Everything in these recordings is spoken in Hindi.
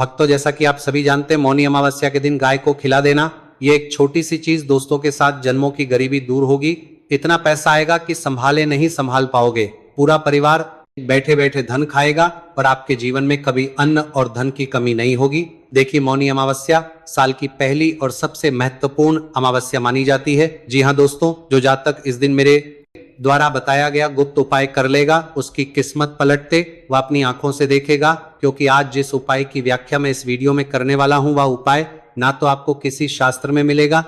भक्तों, जैसा कि आप सभी जानते हैं, मौनी अमावस्या के दिन गाय को खिला देना, ये एक छोटी सी चीज दोस्तों के साथ जन्मों की गरीबी दूर होगी। इतना पैसा आएगा कि संभाले नहीं संभाल पाओगे। पूरा परिवार बैठे बैठे धन खाएगा और आपके जीवन में कभी अन्न और धन की कमी नहीं होगी। देखिए, मौनी अमावस्या साल की पहली और सबसे महत्वपूर्ण अमावस्या मानी जाती है। जी हाँ दोस्तों, जो जातक इस दिन मेरे द्वारा बताया गया गुप्त उपाय कर लेगा, उसकी किस्मत पलटते वह अपनी आंखों से देखेगा। क्योंकि आज जिस उपाय की व्याख्या मैं इस वीडियो में करने वाला हूं, वह उपाय ना तो आपको किसी शास्त्र में मिलेगा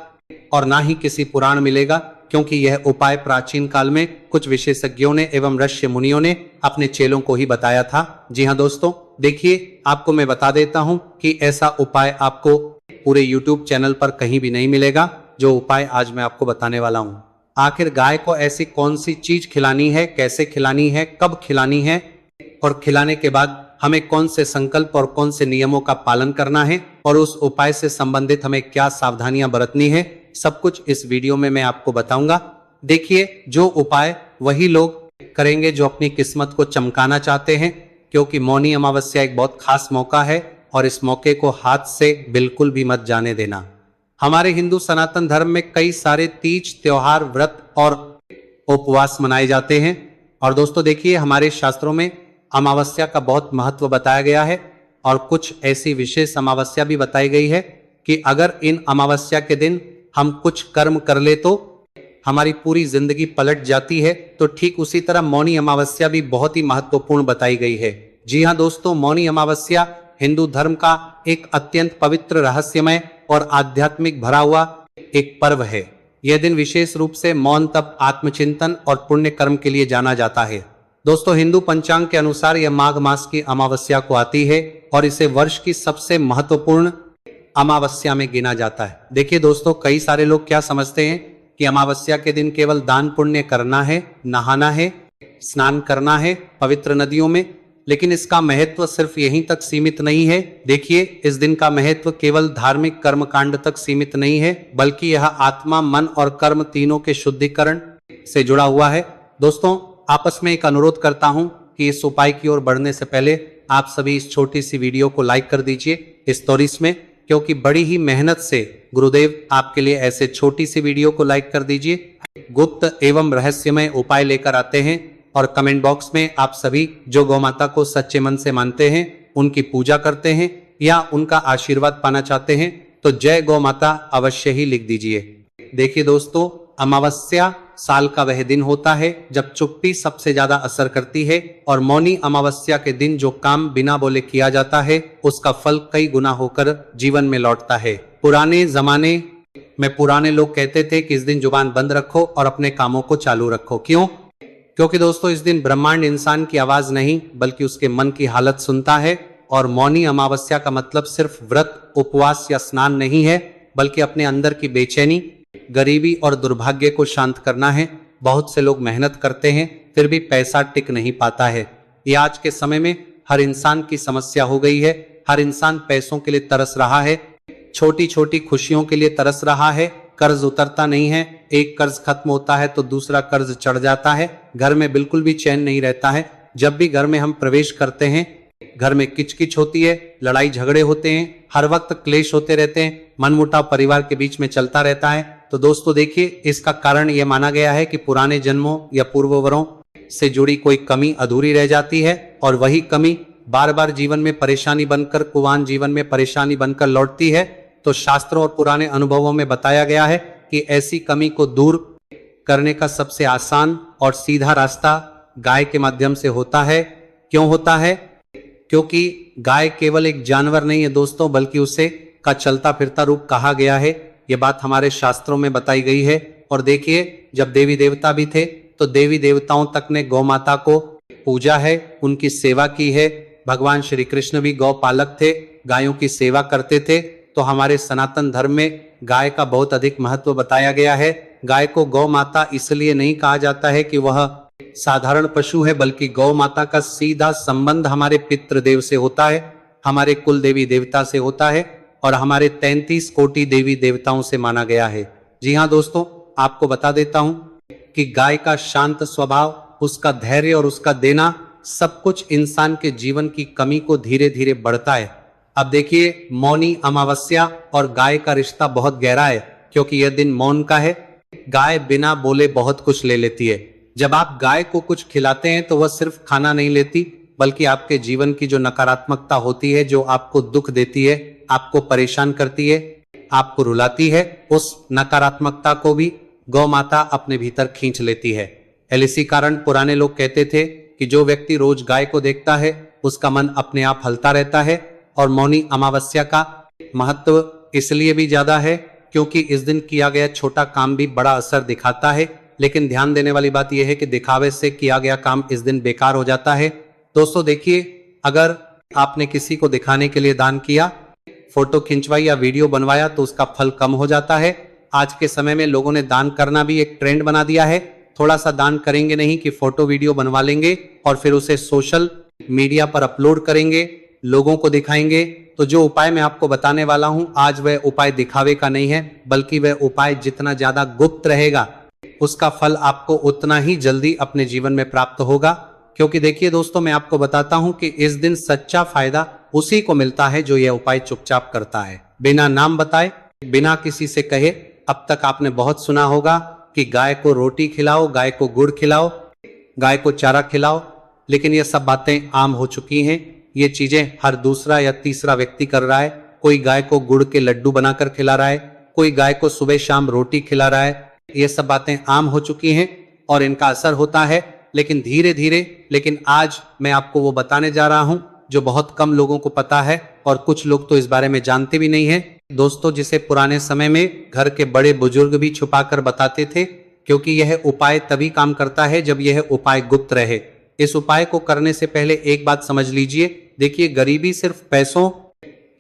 और ना ही किसी पुराण मिलेगा, क्योंकि यह उपाय प्राचीन काल में कुछ विशेषज्ञों ने एवं ऋषि मुनियों ने अपने चेलों को ही बताया था। जी हाँ दोस्तों, देखिए, आपको मैं बता देता हूं कि ऐसा उपाय आपको पूरे YouTube चैनल पर कहीं भी नहीं मिलेगा, जो उपाय आज मैं आपको बताने वाला हूं। आखिर गाय को ऐसी कौन सी चीज खिलानी है, कैसे खिलानी है, कब खिलानी है और खिलाने के बाद हमें कौन से संकल्प और कौन से नियमों का पालन करना है और उस उपाय से संबंधित हमें क्या सावधानियां बरतनी है, सब कुछ इस वीडियो में मैं आपको बताऊंगा। देखिए, जो उपाय वही लोग करेंगे जो अपनी किस्मत को चमकाना चाहते हैं, क्योंकि मौनी अमावस्या एक बहुत खास मौका है और इस मौके को हाथ से बिल्कुल भी मत जाने देना। हमारे हिंदू सनातन धर्म में कई सारे तीज, त्योहार, व्रत और उपवास मनाए जाते हैं। और दोस्तों देखिए, हमारे शास्त्रों में अमावस्या का बहुत महत्व बताया गया है और कुछ ऐसी विशेष अमावस्या भी बताई गई है कि अगर इन अमावस्या के दिन हम कुछ कर्म कर ले तो हमारी पूरी जिंदगी पलट जाती है। तो ठीक उसी तरह मौनी अमावस्या भी बहुत ही महत्वपूर्ण बताई गई है। जी हाँ दोस्तों, मौनी अमावस्या हिंदू धर्म का एक अत्यंत पवित्र, रहस्यमय और आध्यात्मिक भरा हुआ एक पर्व है। यह दिन विशेष रूप से मौन तप, आत्मचिंतन और पुण्य कर्म के लिए जाना जाता है। दोस्तों, हिंदू पंचांग के अनुसार यह माघ मास की अमावस्या को आती है और इसे वर्ष की सबसे महत्वपूर्ण अमावस्या में गिना जाता है। देखिए दोस्तों, कई सारे लोग क्या समझते हैं कि अमावस्या के दिन केवल दान पुण्य करना है, नहाना है, स्नान करना है पवित्र नदियों में, लेकिन इसका महत्व सिर्फ यहीं तक सीमित नहीं है। देखिए, इस दिन का महत्व केवल धार्मिक कर्मकांड तक सीमित नहीं है, बल्कि यह आत्मा, मन और कर्म तीनों के शुद्धिकरण से जुड़ा हुआ है। दोस्तों, आपस में एक अनुरोध करता हूं कि इस उपाय की ओर बढ़ने से पहले आप सभी इस छोटी सी वीडियो को लाइक कर दीजिए स्टोरीज में, क्योंकि बड़ी ही मेहनत से गुरुदेव आपके लिए ऐसे छोटी सी वीडियो को लाइक कर दीजिए। गुप्त एवं रहस्यमय उपाय लेकर आते हैं और कमेंट बॉक्स में आप सभी जो गौ माता को सच्चे मन से मानते हैं, उनकी पूजा करते हैं या उनका आशीर्वाद पाना चाहते हैं, तो जय गौ माता अवश्य ही लिख दीजिए। देखिए दोस्तों, अमावस्या साल का वह दिन होता है जब चुप्पी सबसे ज्यादा असर करती है और मौनी अमावस्या के दिन जो काम बिना बोले किया जाता है, उसका फल कई गुना होकर जीवन में लौटता है। पुराने जमाने में पुराने लोग कहते थे कि इस दिन जुबान बंद रखो और अपने कामों को चालू रखो। क्यों? क्योंकि दोस्तों, इस दिन ब्रह्मांड इंसान की आवाज नहीं बल्कि उसके मन की हालत सुनता है। और मौनी अमावस्या का मतलब सिर्फ व्रत, उपवास या स्नान नहीं है, बल्कि अपने अंदर की बेचैनी, गरीबी और दुर्भाग्य को शांत करना है। बहुत से लोग मेहनत करते हैं फिर भी पैसा टिक नहीं पाता है। ये आज के समय में हर इंसान की समस्या हो गई है। हर इंसान पैसों के लिए तरस रहा है, छोटी छोटी खुशियों के लिए तरस रहा है। कर्ज उतरता नहीं है, एक कर्ज खत्म होता है तो दूसरा कर्ज चढ़ जाता है। घर में बिल्कुल भी चैन नहीं रहता है। जब भी घर में हम प्रवेश करते हैं, घर में किचकिच होती है, लड़ाई झगड़े होते हैं, हर वक्त क्लेश होते रहते हैं, मनमुटाव परिवार के बीच में चलता रहता है। तो दोस्तों देखिए, इसका कारण यह माना गया है कि पुराने जन्मों या पूर्ववरों से जुड़ी कोई कमी अधूरी रह जाती है और वही कमी बार बार जीवन में परेशानी बनकर, कुवान जीवन में परेशानी बनकर लौटती है। तो शास्त्रों और पुराने अनुभवों में बताया गया है कि ऐसी कमी को दूर करने का सबसे आसान और सीधा रास्ता गाय के माध्यम से होता है। क्यों होता है? क्योंकि गाय केवल एक जानवर नहीं है दोस्तों, बल्कि उसे का चलता फिरता रूप कहा गया है। यह बात हमारे शास्त्रों में बताई गई है। और देखिए, जब देवी देवता भी थे तो देवी देवताओं तक ने गौ माता को पूजा है, उनकी सेवा की है। भगवान श्री कृष्ण भी गौ पालक थे, गायों की सेवा करते थे। तो हमारे सनातन धर्म में गाय का बहुत अधिक महत्व बताया गया है। गाय को गौ माता इसलिए नहीं कहा जाता है कि वह साधारण पशु है, बल्कि गौ माता का सीधा संबंध हमारे पितृदेव से होता है, हमारे कुल देवी देवता से होता है और हमारे 33 कोटि देवी देवताओं से माना गया है। जी हाँ दोस्तों, आपको बता देता हूं कि गाय का शांत स्वभाव, उसका धैर्य और उसका देना सब कुछ इंसान के जीवन की कमी को धीरे धीरे बढ़ता है। अब देखिए, मौनी अमावस्या और गाय का रिश्ता बहुत गहरा है, क्योंकि यह दिन मौन का है। गाय बिना बोले बहुत कुछ ले लेती है। जब आप गाय को कुछ खिलाते हैं तो वह सिर्फ खाना नहीं लेती, बल्कि आपके जीवन की जो नकारात्मकता होती है, जो आपको दुख देती है, आपको परेशान करती है, आपको रुलाती है, उस नकारात्मकता को भी गौ माता अपने भीतर खींच लेती है। इसी कारण पुराने लोग कहते थे कि जो व्यक्ति रोज गाय को देखता है उसका मन अपने आप हलता रहता है। और मौनी अमावस्या का महत्व इसलिए भी ज्यादा है क्योंकि इस दिन किया गया छोटा काम भी बड़ा असर दिखाता है। लेकिन ध्यान देने वाली बात यह है कि दिखावे से किया गया काम इस दिन बेकार हो जाता है। दोस्तों देखिए, अगर आपने किसी को दिखाने के लिए दान किया, फोटो खिंचवाई या वीडियो बनवाया तो उसका फल कम हो जाता है। आज के समय में लोगों ने दान करना भी एक ट्रेंड बना दिया है। थोड़ा सा दान करेंगे नहीं कि फोटो वीडियो बनवा लेंगे और फिर उसे सोशल मीडिया पर अपलोड करेंगे, लोगों को दिखाएंगे। तो जो उपाय मैं आपको बताने वाला हूं आज, वह उपाय दिखावे का नहीं है, बल्कि वह उपाय जितना ज्यादा गुप्त रहेगा उसका फल आपको उतना ही जल्दी अपने जीवन में प्राप्त होगा। क्योंकि देखिए दोस्तों, मैं आपको बताता हूं कि इस दिन सच्चा फायदा उसी को मिलता है जो यह उपाय चुपचाप करता है, बिना नाम बताए, बिना किसी से कहे। अब तक आपने बहुत सुना होगा कि गाय को रोटी खिलाओ, गाय को गुड़ खिलाओ, गाय को चारा खिलाओ, लेकिन ये सब बातें आम हो चुकी हैं। ये चीजें हर दूसरा या तीसरा व्यक्ति कर रहा है। कोई गाय को गुड़ के लड्डू बनाकर खिला रहा है, कोई गाय को सुबह शाम रोटी खिला रहा है। ये सब बातें आम हो चुकी हैं और इनका असर होता है, लेकिन धीरे धीरे। लेकिन आज मैं आपको वो बताने जा रहा हूं जो बहुत कम लोगों को पता है और कुछ लोग तो इस बारे में जानते भी नहीं है दोस्तों, जिसे पुराने समय में घर के बड़े बुजुर्ग भी छुपाकर बताते थे। क्योंकि यह उपाय तभी काम करता है जब यह उपाय गुप्त रहे। इस उपाय को करने से पहले एक बात समझ लीजिए। देखिए, गरीबी सिर्फ पैसों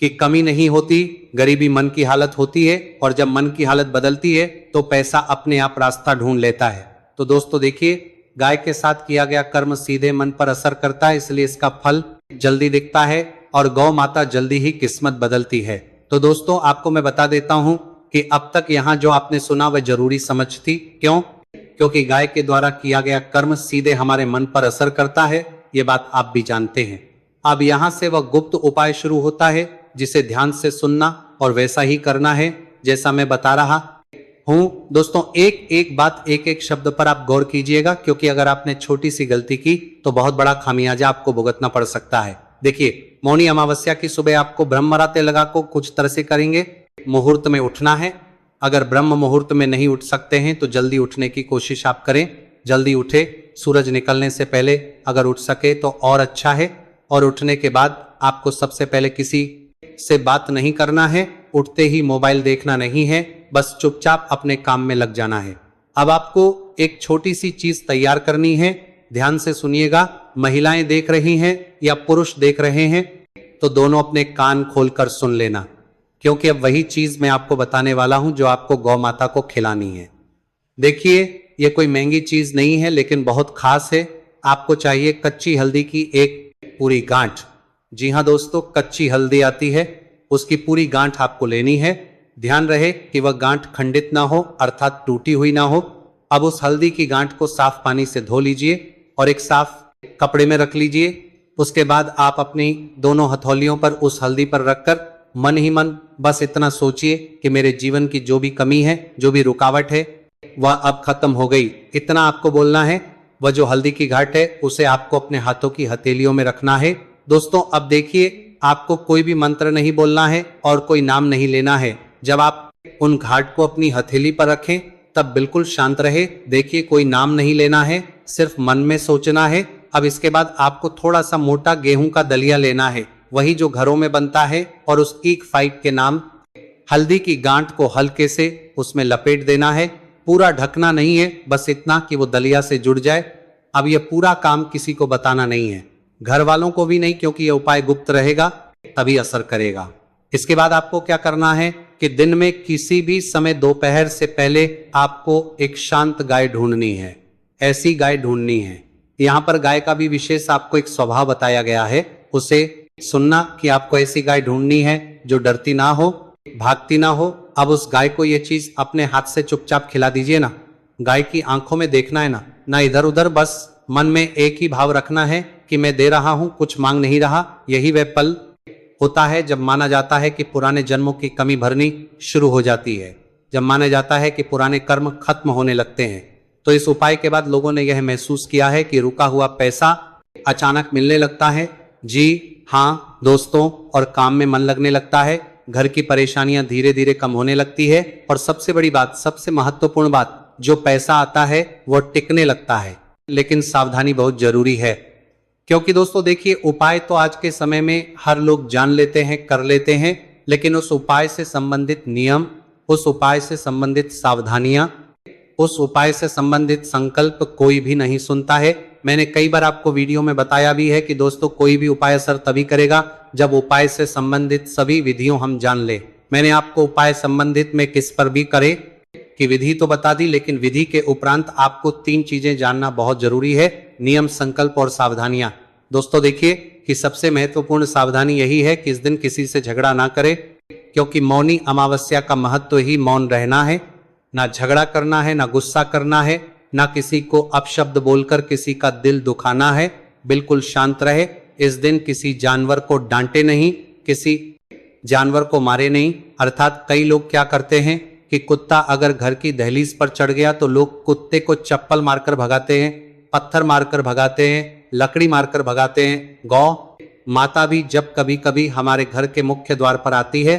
की कमी नहीं होती, गरीबी मन की हालत होती है। और जब मन की हालत बदलती है तो पैसा अपने आप रास्ता ढूंढ लेता है। तो दोस्तों देखिए, गाय के साथ किया गया कर्म सीधे मन पर असर करता है, इसलिए इसका फल जल्दी दिखता है और गौ माता जल्दी ही किस्मत बदलती है। तो दोस्तों, आपको मैं बता देता हूं कि अब तक यहाँ जो आपने सुना वह जरूरी समझ थी। क्यों? क्योंकि गाय के द्वारा किया गया कर्म सीधे हमारे मन पर असर करता है, ये बात आप भी जानते हैं। अब यहाँ से वह गुप्त उपाय शुरू होता है जिसे ध्यान से सुनना और वैसा ही करना है जैसा मैं बता रहा हूं। दोस्तों, एक एक बात, एक एक शब्द पर आप गौर कीजिएगा, क्योंकि अगर आपने छोटी सी गलती की तो बहुत बड़ा खामियाजा आपको भुगतना पड़ सकता है। देखिए, मौनी अमावस्या की सुबह आपको ब्रह्म मुहूर्त लगा को कुछ तरह से करेंगे। मुहूर्त में उठना है। अगर ब्रह्म मुहूर्त में नहीं उठ सकते हैं तो जल्दी उठने की कोशिश आप करें। जल्दी उठे, सूरज निकलने से पहले अगर उठ सके तो और अच्छा है। और उठने के बाद आपको सबसे पहले किसी से बात नहीं करना है, उठते ही मोबाइल देखना नहीं है, बस चुपचाप अपने काम में लग जाना है। अब आपको एक छोटी सी चीज तैयार करनी है, ध्यान से सुनिएगा। महिलाएं देख रही हैं या पुरुष देख रहे हैं तो दोनों अपने कान खोलकर सुन लेना, क्योंकि अब वही चीज मैं आपको बताने वाला हूं जो आपको गौ माता को खिलानी है। देखिए, ये कोई महंगी चीज नहीं है, लेकिन बहुत खास है। आपको चाहिए कच्ची हल्दी की एक पूरी गांठ। जी हाँ दोस्तों, कच्ची हल्दी आती है, उसकी पूरी गांठ आपको लेनी है। ध्यान रहे कि वह गांठ खंडित ना हो, अर्थात टूटी हुई ना हो। अब उस हल्दी की गांठ को साफ पानी से धो लीजिए और एक साफ कपड़े में रख लीजिए। उसके बाद आप अपनी दोनों हथौलियों पर उस हल्दी पर रखकर मन ही मन बस इतना सोचिए कि मेरे जीवन की जो भी कमी है, जो भी रुकावट है, वह अब खत्म हो गई। इतना आपको बोलना है। वह जो हल्दी की घाट है उसे आपको अपने हाथों की हथेलियों में रखना है। दोस्तों, अब देखिए, आपको कोई भी मंत्र नहीं बोलना है और कोई नाम नहीं लेना है। जब आप उन घाट को अपनी हथेली पर रखें तब बिल्कुल शांत रहे। देखिए, कोई नाम नहीं लेना है, सिर्फ मन में सोचना है। अब इसके बाद आपको थोड़ा सा मोटा गेहूं का दलिया लेना है, वही जो घरों में बनता है, और उस ईक फाइट के नाम हल्दी की गांठ को हल्के से उसमें लपेट देना है। पूरा ढकना नहीं है, बस इतना कि वो दलिया से जुड़ जाए। अब यह पूरा काम किसी को बताना नहीं है, घर वालों को भी नहीं, क्योंकि यह उपाय गुप्त रहेगा, तभी असर करेगा। इसके बाद आपको क्या करना है कि दिन में किसी भी समय दोपहर से पहले आपको एक शांत गाय ढूंढनी है। ऐसी गाय ढूंढनी है। यहाँ पर गाय का भी विशेष आपको एक स्वभाव बताया गया है, उसे सुनना कि आपको ऐसी गाय ढूंढनी है जो डरती ना हो, भागती ना हो। अब उस गाय को ये चीज अपने हाथ से चुपचाप खिला दीजिए ना। गाय की आंखों में देखना है ना इधर उधर, बस मन में एक ही भाव रखना है कि मैं दे रहा हूं, कुछ मांग नहीं रहा। यही वह पल होता है जब माना जाता है कि पुराने जन्मों की कमी भरनी शुरू हो जाती है, जब माना जाता है कि पुराने कर्म खत्म होने लगते हैं। तो इस उपाय के बाद लोगों ने यह महसूस किया है कि रुका हुआ पैसा अचानक मिलने लगता है। जी हाँ दोस्तों, और काम में मन लगने लगता है, घर की परेशानियां धीरे धीरे कम होने लगती है, और सबसे बड़ी बात, सबसे महत्वपूर्ण बात, जो पैसा आता है वो टिकने लगता है। लेकिन सावधानी बहुत जरूरी है, क्योंकि दोस्तों देखिए, उपाय तो आज के समय में हर लोग जान लेते हैं, कर लेते हैं, लेकिन उस उपाय से संबंधित नियम, उस उपाय से संबंधित सावधानियां, उस उपाय से संबंधित संकल्प कोई भी नहीं सुनता है। मैंने कई बार आपको वीडियो में बताया भी है कि दोस्तों, कोई भी उपाय असर तभी करेगा जब उपाय से संबंधित सभी विधियों हम जान ले। मैंने आपको उपाय संबंधित में किस पर भी करे कि विधि तो बता दी, लेकिन विधि के उपरांत आपको 3 चीजें जानना बहुत जरूरी है, नियम, संकल्प और सावधानियां। दोस्तों देखिए कि सबसे महत्वपूर्ण सावधानी यही है कि इस दिन किसी से झगड़ा ना करें, क्योंकि मौनी अमावस्या का महत्व ही मौन रहना है। ना झगड़ा करना है, ना गुस्सा करना है, ना किसी को अपशब्द बोलकर किसी का दिल दुखाना है। बिल्कुल शांत रहे। इस दिन किसी जानवर को डांटे नहीं, किसी जानवर को मारे नहीं। अर्थात कई लोग क्या करते हैं कि कुत्ता अगर घर की दहलीज पर चढ़ गया तो लोग कुत्ते को चप्पल मारकर भगाते हैं, पत्थर मारकर भगाते हैं, लकड़ी मारकर भगाते हैं। गौ माता भी जब कभी कभी हमारे घर के मुख्य द्वार पर आती है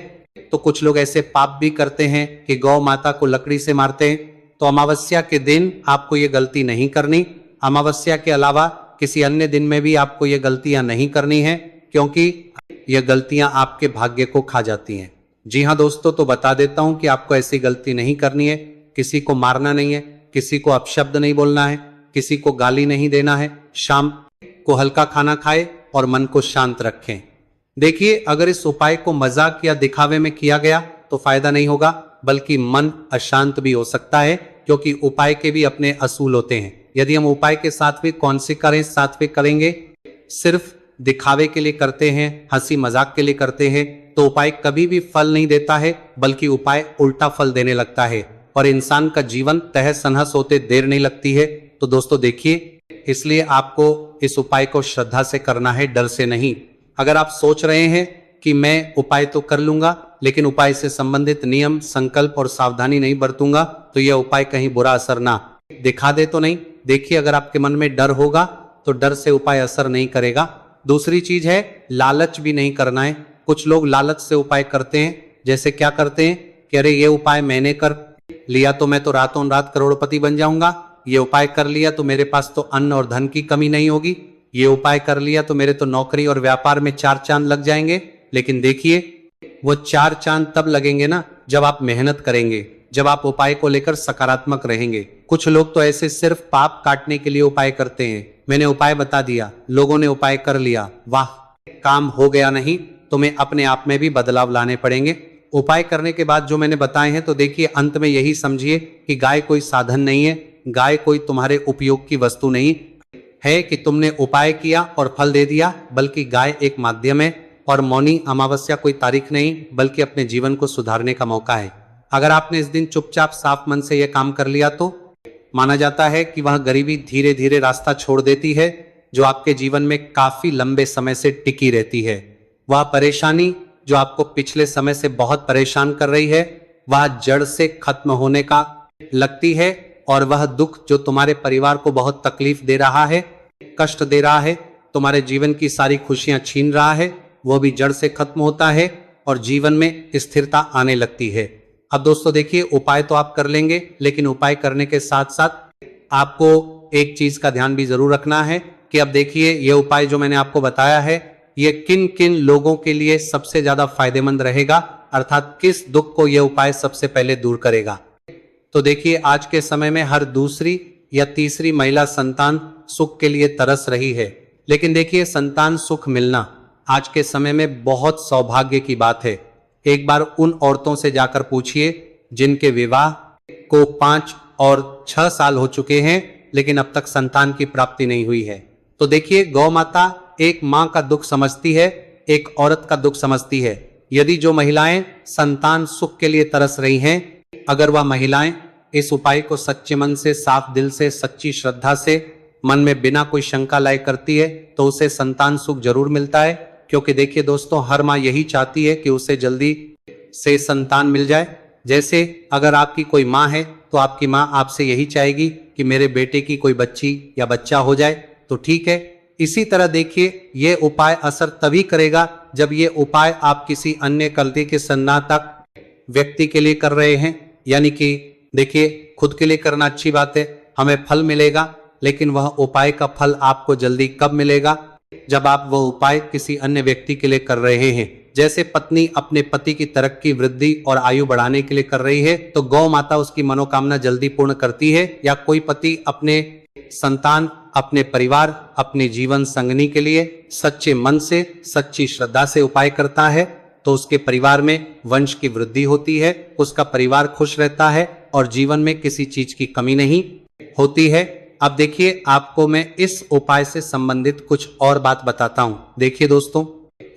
तो कुछ लोग ऐसे पाप भी करते हैं कि गौ माता को लकड़ी से मारते हैं। तो अमावस्या के दिन आपको ये गलती नहीं करनी। अमावस्या के अलावा किसी अन्य दिन में भी आपको ये गलतियां नहीं करनी है, क्योंकि ये गलतियां आपके भाग्य को खा जाती हैं। जी हाँ दोस्तों, तो बता देता हूं कि आपको ऐसी गलती नहीं करनी है। किसी को मारना नहीं है, किसी को अपशब्द नहीं बोलना है, किसी को गाली नहीं देना है। शाम को हल्का खाना खाए और मन को शांत रखें। देखिए, अगर इस उपाय को मजाक या दिखावे में किया गया तो फायदा नहीं होगा, बल्कि मन अशांत भी हो सकता है, क्योंकि उपाय के भी अपने असूल होते हैं। यदि हम उपाय के सात्विक कौन से करें, सात्विक करेंगे, सिर्फ दिखावे के लिए करते हैं, हंसी मजाक के लिए करते हैं, तो उपाय कभी भी फल नहीं देता है, बल्कि उपाय उल्टा फल देने लगता है और इंसान का जीवन तहस नहस होते देर नहीं लगती है। तो दोस्तों देखिए, इसलिए आपको इस उपाय को श्रद्धा से करना है, डर से नहीं। अगर आप सोच रहे हैं कि मैं उपाय तो कर लूंगा लेकिन उपाय से संबंधित नियम, संकल्प और सावधानी नहीं बरतूंगा, तो यह उपाय कहीं बुरा असर ना दिखा दे तो नहीं। देखिए, अगर आपके मन में डर होगा तो डर से उपाय असर नहीं करेगा। दूसरी चीज है, लालच भी नहीं करना है। कुछ लोग लालच से उपाय करते हैं। जैसे क्या करते हैं कि अरे ये उपाय मैंने कर लिया तो मैं तो रातों रात करोड़पति बन जाऊंगा, ये उपाय कर लिया तो मेरे पास तो अन्न और धन की कमी नहीं होगी, ये उपाय कर लिया तो मेरे तो नौकरी और व्यापार में 4 चांद लग जाएंगे। लेकिन देखिए, वो 4 चांद तब लगेंगे ना जब आप मेहनत करेंगे, जब आप उपाय को लेकर सकारात्मक रहेंगे। कुछ लोग तो ऐसे सिर्फ पाप काटने के लिए उपाय करते हैं। मैंने उपाय बता दिया, लोगों ने उपाय कर लिया, वाह, काम हो गया नहीं, तुम्हें अपने आप में भी बदलाव लाने पड़ेंगे। उपाय करने के बाद जो मैंने बताए हैं, तो देखिए अंत में यही समझिए कि गाय कोई साधन नहीं है, गाय कोई तुम्हारे उपयोग की वस्तु नहीं है कि तुमने उपाय किया और फल दे दिया, बल्कि गाय एक माध्यम है। और मौनी अमावस्या कोई तारीख नहीं, बल्कि अपने जीवन को सुधारने का मौका है। अगर आपने इस दिन चुपचाप साफ मन से यह काम कर लिया तो माना जाता है कि वह गरीबी धीरे धीरे रास्ता छोड़ देती है, जो आपके जीवन में काफी लंबे समय से टिकी रहती है। वह परेशानी जो आपको पिछले समय से बहुत परेशान कर रही है, वह जड़ से खत्म होने का लगती है। और वह दुख जो तुम्हारे परिवार को बहुत तकलीफ दे रहा है, कष्ट दे रहा है, तुम्हारे जीवन की सारी खुशियां छीन रहा है, वो भी जड़ से खत्म होता है और जीवन में स्थिरता आने लगती है। अब दोस्तों देखिए, उपाय तो आप कर लेंगे, लेकिन उपाय करने के साथ साथ आपको एक चीज का ध्यान भी जरूर रखना है कि अब देखिए, ये उपाय जो मैंने आपको बताया है, ये किन किन लोगों के लिए सबसे ज्यादा फायदेमंद रहेगा, अर्थात किस दुख को यह उपाय सबसे पहले दूर करेगा। तो देखिए, आज के समय में हर दूसरी या तीसरी महिला संतान सुख के लिए तरस रही है। लेकिन देखिए, संतान सुख मिलना आज के समय में बहुत सौभाग्य की बात है। एक बार उन औरतों से जाकर पूछिए जिनके विवाह को 5 और 6 साल हो चुके हैं, लेकिन अब तक संतान की प्राप्ति नहीं हुई है। तो देखिए, गौ माता एक मां का दुख समझती है, एक औरत का दुख समझती है। यदि जो महिलाएं संतान सुख के लिए तरस रही हैं, अगर वह महिलाएं इस उपाय को सच्चे मन से, साफ दिल से, सच्ची श्रद्धा से, मन में बिना कोई शंका लाए करती है, तो उसे संतान सुख जरूर मिलता है। क्योंकि देखिए दोस्तों, हर माँ यही चाहती है कि उसे जल्दी से संतान मिल जाए। जैसे अगर आपकी कोई माँ है तो आपकी माँ आपसे यही चाहेगी कि मेरे बेटे की कोई बच्ची या बच्चा हो जाए, तो ठीक है। इसी तरह देखिए, ये उपाय असर तभी करेगा जब ये उपाय आप किसी अन्य कल्टी के स्नातक व्यक्ति के लिए कर रहे हैं। यानी कि देखिए, खुद के लिए करना अच्छी बात है, हमें फल मिलेगा, लेकिन वह उपाय का फल आपको जल्दी कब मिलेगा? जब आप वह उपाय किसी अन्य व्यक्ति के लिए कर रहे हैं। जैसे पत्नी अपने पति की तरक्की, वृद्धि और आयु बढ़ाने के लिए कर रही है, तो गौ माता उसकी मनोकामना जल्दी पूर्ण करती है। या कोई पति अपने संतान, अपने परिवार, अपने जीवन संगनी के लिए सच्चे मन से, सच्ची श्रद्धा से उपाय करता है, तो उसके परिवार में वंश की वृद्धि होती है, उसका परिवार खुश रहता है और जीवन में किसी चीज की कमी नहीं होती है। अब देखिए, आपको मैं इस उपाय से संबंधित कुछ और बात बताता हूं। देखिए दोस्तों,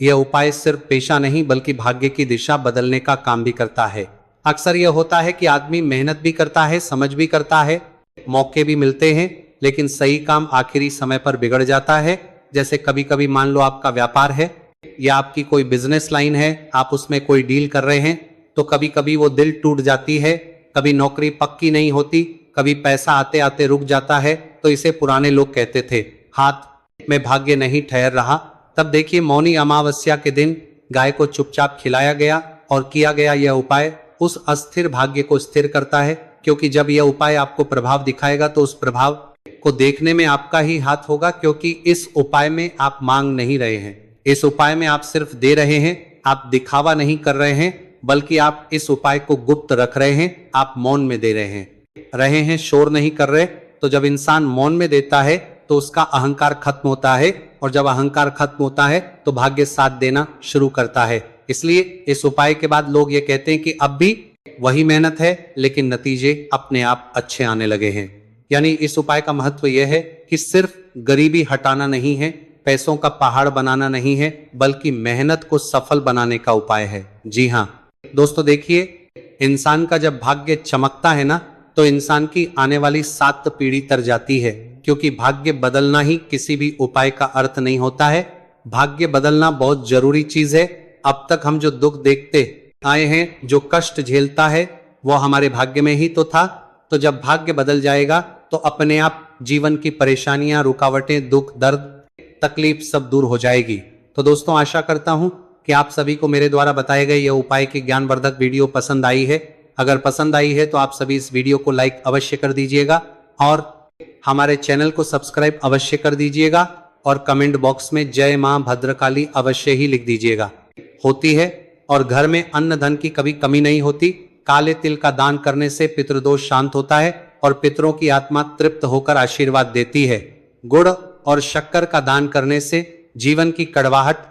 यह उपाय सिर्फ पेशा नहीं बल्कि भाग्य की दिशा बदलने का काम भी करता है। अक्सर यह होता है कि आदमी मेहनत भी करता है, समझ भी करता है, मौके भी मिलते हैं, लेकिन सही काम आखिरी समय पर बिगड़ जाता है। जैसे कभी कभी मान लो आपका व्यापार है या आपकी कोई बिजनेस लाइन है, आप उसमें कोई डील कर रहे हैं, तो कभी कभी वो दिल टूट जाती है, कभी नौकरी पक्की नहीं होती, कभी पैसा आते आते रुक जाता है, तो इसे पुराने लोग कहते थे हाथ में भाग्य नहीं ठहर रहा। तब देखिए, मौनी अमावस्या के दिन गाय को चुपचाप खिलाया गया और किया गया यह उपाय उस अस्थिर भाग्य को स्थिर करता है। क्योंकि जब यह उपाय आपको प्रभाव दिखाएगा तो उस प्रभाव को देखने में आपका ही हाथ होगा, क्योंकि इस उपाय में आप मांग नहीं रहे हैं, इस उपाय में आप सिर्फ दे रहे हैं। आप दिखावा नहीं कर रहे हैं, बल्कि आप इस उपाय को गुप्त रख रहे हैं, आप मौन में दे रहे हैं, शोर नहीं कर रहे। तो जब इंसान मौन में देता है तो उसका अहंकार खत्म होता है, और जब अहंकार खत्म होता है तो भाग्य साथ देना शुरू करता है। इसलिए इस उपाय के बाद लोग ये कहते हैं कि अब भी वही मेहनत है, लेकिन नतीजे अपने आप अच्छे आने लगे हैं। यानी इस उपाय का महत्व यह है कि सिर्फ गरीबी हटाना नहीं है, पैसों का पहाड़ बनाना नहीं है, बल्कि मेहनत को सफल बनाने का उपाय है। जी हाँ दोस्तों, देखिए, इंसान का जब भाग्य चमकता है ना, तो इंसान की आने वाली 7 पीढ़ी तर जाती है। क्योंकि भाग्य बदलना ही किसी भी उपाय का अर्थ नहीं होता है, भाग्य बदलना बहुत जरूरी चीज है। अब तक हम जो दुख देखते आए हैं, जो कष्ट झेलता है, वो हमारे भाग्य में ही तो था। तो जब भाग्य बदल जाएगा तो अपने आप जीवन की परेशानियां, रुकावटें, दुख, दर्द, तकलीफ सब दूर हो जाएगी। तो दोस्तों, आशा करता हूं कि आप सभी को मेरे द्वारा बताए गए यह उपाय की ज्ञानवर्धक वीडियो पसंद आई है। अगर पसंद आई है तो आप सभी इस वीडियो को लाइक अवश्य कर दीजिएगा और हमारे चैनल को सब्सक्राइब अवश्य कर दीजिएगा, और कमेंट बॉक्स में जय मां भद्रकाली अवश्य ही लिख दीजिएगा। होती है, और घर में अन्न धन की कभी कमी नहीं होती। काले तिल का दान करने से पितृदोष शांत होता है और पितरों की आत्मा तृप्त होकर आशीर्वाद देती है। गुड़ और शक्कर का दान करने से जीवन की कड़वाहट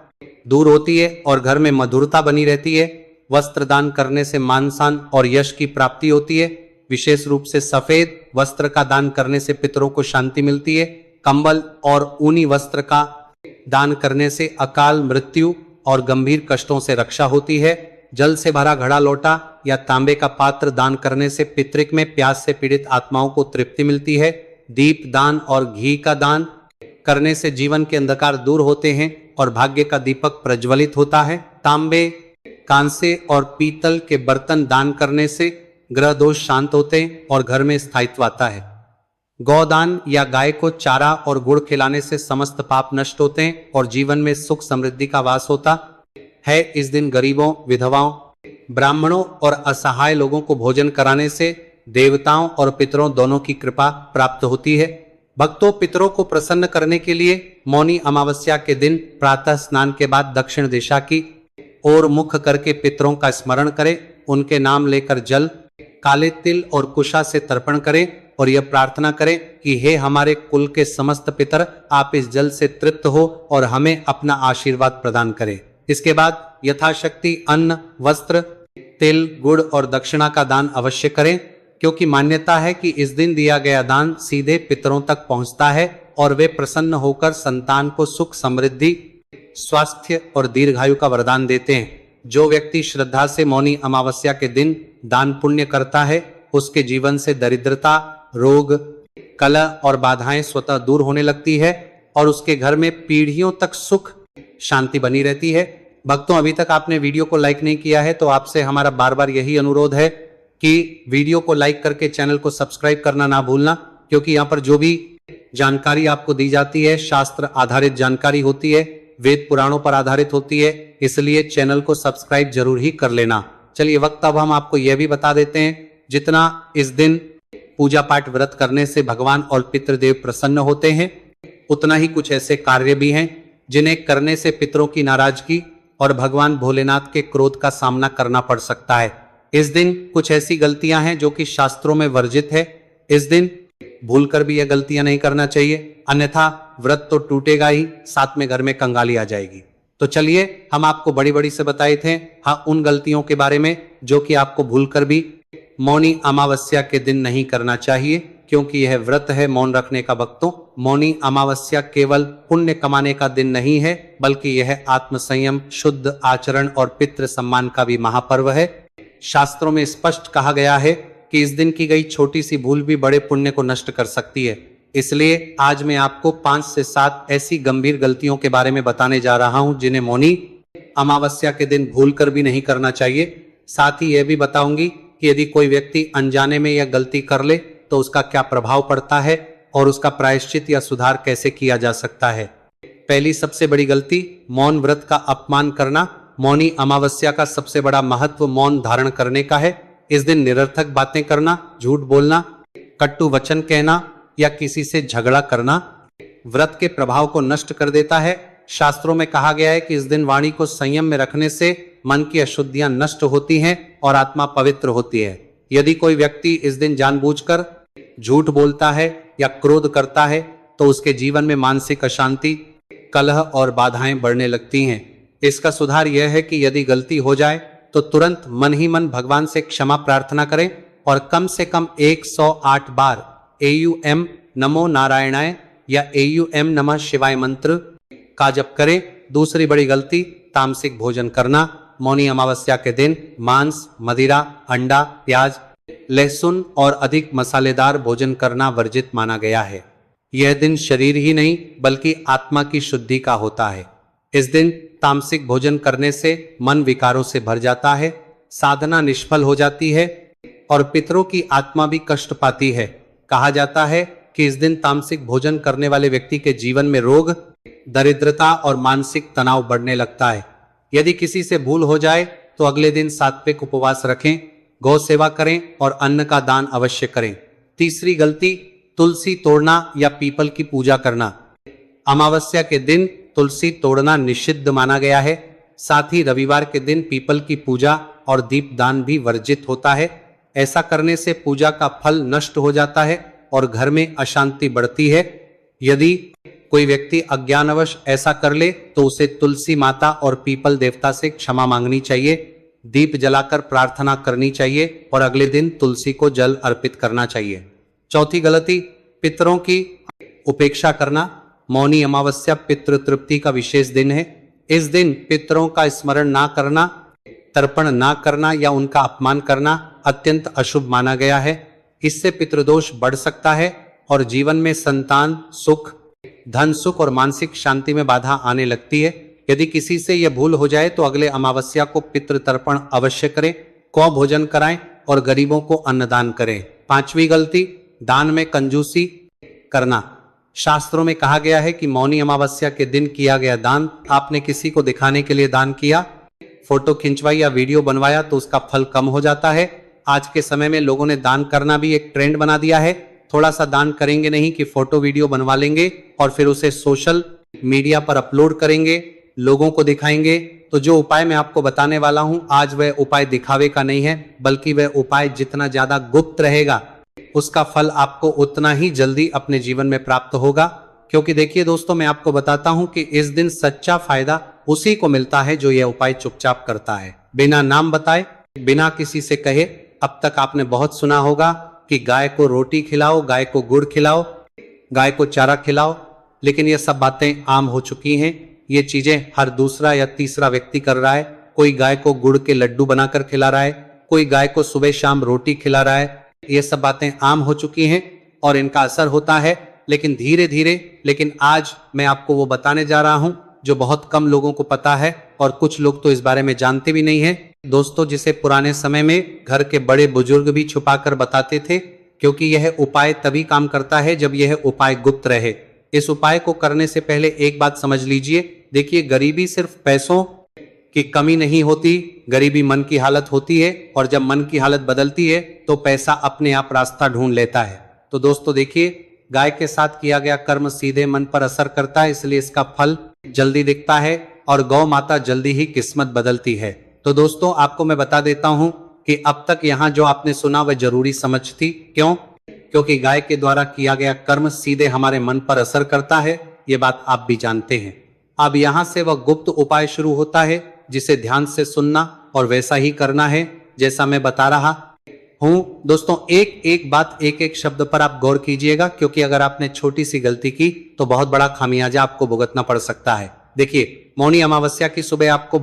दूर होती है और घर में मधुरता बनी रहती है। वस्त्र दान करने से मान सम्मान और यश की प्राप्ति होती है। विशेष रूप से सफेद वस्त्र का दान करने से पितरों को शांति मिलती है। कंबल और ऊनी वस्त्र का दान करने से अकाल मृत्यु और गंभीर कष्टों से रक्षा होती है। जल से भरा घड़ा, लोटा या तांबे का पात्र दान करने से पितृक में प्यास से पीड़ित आत्माओं को तृप्ति मिलती है। दीप दान और घी का दान करने से जीवन के अंधकार दूर होते हैं और भाग्य का दीपक प्रज्वलित होता है। तांबे, कांसे और पीतल के बर्तन दान करने से ग्रह दोष शांत होते हैं और घर में स्थायित्व आता है। गौदान या गाय को चारा और गुड़ खिलाने से समस्त पाप नष्ट होते हैं और जीवन में सुख समृद्धि का वास होता है। इस दिन गरीबों, विधवाओं, ब्राह्मणों और असहाय लोगों को भोजन कराने से देवताओं और पितरों दोनों की कृपा प्राप्त होती है। भक्तों, पितरों को प्रसन्न करने के लिए मौनी अमावस्या के दिन प्रातः स्नान के बाद दक्षिण दिशा की ओर मुख करके पितरों का स्मरण करें। उनके नाम लेकर जल, काले तिल और कुशा से तर्पण करें और यह प्रार्थना करें कि हे हमारे कुल के समस्त पितर, आप इस जल से तृप्त हो और हमें अपना आशीर्वाद प्रदान करें। इसके बाद यथाशक्ति अन्न, वस्त्र, तिल, गुड़ और दक्षिणा का दान अवश्य करें, क्योंकि मान्यता है कि इस दिन दिया गया दान सीधे पितरों तक पहुंचता है और वे प्रसन्न होकर संतान को सुख, समृद्धि, स्वास्थ्य और दीर्घायु का वरदान देते हैं। जो व्यक्ति श्रद्धा से मौनी अमावस्या के दिन दान पुण्य करता है, उसके जीवन से दरिद्रता, रोग, कलह और बाधाएं स्वतः दूर होने लगती है और उसके घर में पीढ़ियों तक सुख, शांति बनी रहती है। भक्तों, अभी तक आपने वीडियो को लाइक नहीं किया है तो आपसे हमारा बार बार यही अनुरोध है कि वीडियो को लाइक करके चैनल को सब्सक्राइब करना ना भूलना, क्योंकि यहाँ पर जो भी जानकारी आपको दी जाती है शास्त्र आधारित जानकारी होती है, वेद पुराणों पर आधारित होती है, इसलिए चैनल को सब्सक्राइब जरूर ही कर लेना। चलिए वक्त अब हम आपको यह भी बता देते हैं, जितना इस दिन पूजा पाठ व्रत करने से भगवान और पितृदेव प्रसन्न होते हैं, उतना ही कुछ ऐसे कार्य भी हैं जिन्हें करने से पितरों की नाराजगी और भगवान भोलेनाथ के क्रोध का सामना करना पड़ सकता है। इस दिन कुछ ऐसी गलतियां हैं जो कि शास्त्रों में वर्जित है। इस दिन भूलकर भी यह गलतियां नहीं करना चाहिए, अन्यथा व्रत तो टूटेगा ही, साथ में घर में कंगाली आ जाएगी। तो चलिए हम आपको बड़ी बड़ी से बताए थे हाँ उन गलतियों के बारे में जो कि आपको भूलकर भी मौनी अमावस्या के दिन नहीं करना चाहिए, क्योंकि यह व्रत है मौन रखने का। भक्तों, मौनी अमावस्या केवल पुण्य कमाने का दिन नहीं है, बल्कि यह आत्मसंयम, शुद्ध आचरण और पितृ सम्मान का भी महापर्व है। शास्त्रों में स्पष्ट कहा गया है कि इस दिन की गई छोटी सी भूल भी बड़े पुण्य को नष्ट कर सकती है। इसलिए आज मैं आपको 5 से 7 ऐसी गंभीर गलतियों के बारे में बताने जा रहा हूं जिन्हें मौनी अमावस्या के दिन भूलकर भी नहीं करना चाहिए। साथ ही यह भी बताऊंगी कि यदि कोई व्यक्ति अनजाने में यह गलती कर ले तो उसका क्या प्रभाव पड़ता है और उसका प्रायश्चित या सुधार कैसे किया जा सकता है। पहली सबसे बड़ी गलती, मौन व्रत का अपमान करना। मौनी अमावस्या का सबसे बड़ा महत्व मौन धारण करने का है। इस दिन निरर्थक बातें करना, झूठ बोलना, कटु वचन कहना या किसी से झगड़ा करना व्रत के प्रभाव को नष्ट कर देता है। शास्त्रों में कहा गया है कि इस दिन वाणी को संयम में रखने से मन की अशुद्धियां नष्ट होती हैं और आत्मा पवित्र होती है। यदि कोई व्यक्ति इस दिन जानबूझकर झूठ बोलता है या क्रोध करता है तो उसके जीवन में मानसिक अशांति, कलह और बाधाएं बढ़ने लगती हैं। इसका सुधार यह है कि यदि गलती हो जाए तो तुरंत मन ही मन भगवान से क्षमा प्रार्थना करें और कम से कम 108 बार AUM नमो नारायणाय या AUM नमः शिवाय मंत्र का जप करें। दूसरी बड़ी गलती, तामसिक भोजन करना। मौनी अमावस्या के दिन मांस, मदिरा, अंडा, प्याज, लहसुन और अधिक मसालेदार भोजन करना वर्जित माना गया है। यह दिन शरीर ही नहीं बल्कि आत्मा की शुद्धि का होता है। इस दिन तामसिक भोजन करने से मन विकारों से भर जाता है, साधना निष्फल हो जाती है और पितरों की आत्मा भी कष्ट पाती है। कहा जाता है कि इस दिन तामसिक भोजन करने वाले व्यक्ति के जीवन में रोग, दरिद्रता और मानसिक तनाव बढ़ने लगता है। यदि किसी से भूल हो जाए तो अगले दिन सात्विक उपवास रखें, गौ सेवा करें और अन्न का दान अवश्य करें। तीसरी गलती, तुलसी तोड़ना या पीपल की पूजा करना। अमावस्या के दिन तुलसी तोड़ना निषिद्ध माना गया है। साथ ही रविवार के दिन पीपल की पूजा और दीपदान भी वर्जित होता है। ऐसा करने से पूजा का फल नष्ट हो जाता है और घर में अशांति बढ़ती है। यदि कोई व्यक्ति अज्ञानवश ऐसा कर ले तो उसे तुलसी माता और पीपल देवता से क्षमा मांगनी चाहिए, दीप जलाकर प्रार्थना करनी चाहिए और अगले दिन तुलसी को जल अर्पित करना चाहिए। चौथी गलती, पितरों की उपेक्षा करना। मौनी अमावस्या पितृ तृप्ति का विशेष दिन है। इस दिन पितरों का स्मरण ना करना, तर्पण ना करना या उनका अपमान करना अत्यंत अशुभ माना गया है। इससे पितृदोष बढ़ सकता है और जीवन में संतान सुख, धन सुख और मानसिक शांति में बाधा आने लगती है। यदि किसी से यह भूल हो जाए तो अगले अमावस्या को पितृ तर्पण अवश्य करें, गौ भोजन कराएं और गरीबों को अन्नदान करें। पांचवी गलती, दान में कंजूसी करना। शास्त्रों में कहा गया है कि मौनी अमावस्या के दिन किया गया दान, आपने किसी को दिखाने के लिए दान किया, फोटो खिंचवाई या वीडियो बनवाया तो उसका फल कम हो जाता है। आज के समय में लोगों ने दान करना भी एक ट्रेंड बना दिया है। थोड़ा सा दान करेंगे नहीं कि फोटो वीडियो बनवा लेंगे और फिर उसे सोशल मीडिया पर अपलोड करेंगे, लोगों को दिखाएंगे। तो जो उपाय मैं आपको बताने वाला हूं आज, वह उपाय दिखावे का नहीं है, बल्कि वह उपाय जितना ज्यादा गुप्त रहेगा उसका फल आपको उतना ही जल्दी अपने जीवन में प्राप्त होगा। क्योंकि देखिए दोस्तों, मैं आपको बताता हूं कि इस दिन सच्चा फायदा उसी को मिलता है जो यह उपाय चुपचाप करता है, बिना नाम बताए, बिना किसी से कहे। अब तक आपने बहुत सुना होगा कि गाय को रोटी खिलाओ, गाय को गुड़ खिलाओ, गाय को चारा खिलाओ, लेकिन ये सब बातें आम हो चुकी हैं। ये चीजें हर दूसरा या तीसरा व्यक्ति कर रहा है। कोई गाय को गुड़ के लड्डू बनाकर खिला रहा है, कोई गाय को सुबह शाम रोटी खिला रहा है। ये सब बातें आम हो चुकी हैं और इनका असर होता है, लेकिन धीरे धीरे। लेकिन आज मैं आपको वो बताने जा रहा हूं जो बहुत कम लोगों को पता है और कुछ लोग तो इस बारे में जानते भी नहीं है दोस्तों, जिसे पुराने समय में घर के बड़े बुजुर्ग भी छुपाकर बताते थे, क्योंकि यह उपाय तभी काम करता है जब यह उपाय गुप्त रहे। इस उपाय को करने से पहले एक बात समझ लीजिए। देखिए, गरीबी सिर्फ पैसों की कमी नहीं होती, गरीबी मन की हालत होती है, और जब मन की हालत बदलती है तो पैसा अपने आप रास्ता ढूंढ लेता है। तो दोस्तों देखिए, गाय के साथ किया गया कर्म सीधे मन पर असर करता है, इसलिए इसका फल जल्दी दिखता है और गौ माता जल्दी ही किस्मत बदलती है। तो दोस्तों, आपको मैं बता देता हूं कि अब तक यहाँ जो आपने सुना वह जरूरी समझ थी। क्यों? क्योंकि गाय के द्वारा किया गया कर्म सीधे हमारे मन पर असर करता है, ये बात आप भी जानते हैं। अब यहाँ से वह गुप्त उपाय शुरू होता है, जिसे ध्यान से सुनना और वैसा ही करना है जैसा मैं बता रहा हूं। दोस्तों, एक एक बात, एक एक शब्द पर आप गौर कीजिएगा, क्योंकि अगर आपने छोटी सी गलती की तो बहुत बड़ा खामियाजा आपको भुगतना पड़ सकता है। देखिए, मौनी अमावस्या की सुबह आपको